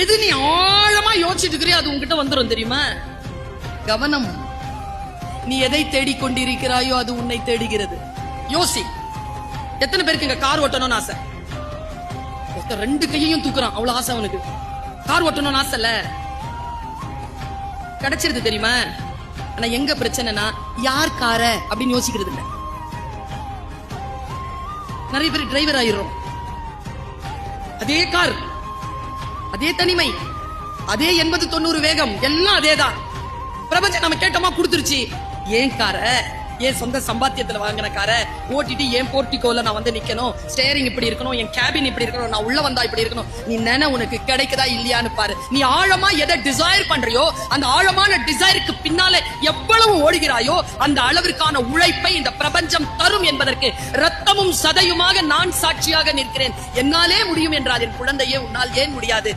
எது நீ ஆழமா யோசிச்சுட்டு இருக்கிறியோ அது உன்கிட்ட வந்துரும் தெரியுமா? கவனம். நீ எதை தேடிக்கொண்டிருக்கிறாயோ அது உன்னை தேடுகிறது. யோசி. எத்தனை பேருக்கு இங்க கார் ஓட்டணும்னு ஆசை? ஒருத்தர் 2 கையையும் தூக்குறான், அவ்வளவு ஆசை அவனுக்கு. கார் ஓட்டணும்னு ஆசை இல்ல, கிடைச்சிருது தெரியுமா? ஆனா எங்க பிரச்சனைனா யார் கார அப்படின்னு யோசிக்கிறது இல்ல. நிறைய பேர் டிரைவர் ஆயிரும். அதே கார், அதே தனிமை, அதே 80-90 வேகம், எல்லாம் அதேதான். பிரபஞ்சம் நம்ம கேட்டோமா கொடுத்துருச்சு. ஏன் கார, ஏன் சொந்த சம்பாத்தியத்துல வாங்கின கார ஓட்டிட்டு ஏன் போர்ட்டிகோல நான் வந்து நிக்கணும், ஸ்டேரிங் இப்படி இருக்கணும், என் கேபின் இப்படி இருக்கணும், நான் உள்ள வந்தா இப்படி இருக்கணும். நீ நினை உனக்கு கிடைக்குதா இல்லையான்னு பாரு. நீ ஆழமா எதை டிசைர் பண்றியோ அந்த ஆழமான டிசைருக்கு பின்னால எவ்வளவு ஓடுகிறாயோ அந்த அளவிற்கான உழைப்பை இந்த பிரபஞ்சம் தரும் என்பதற்கு ரத்தமும் சதையுமாக நான் சாட்சியாக நிற்கிறேன். என்னாலே முடியும் என்றால் என் குழந்தையே உன்னால் ஏன் முடியாது?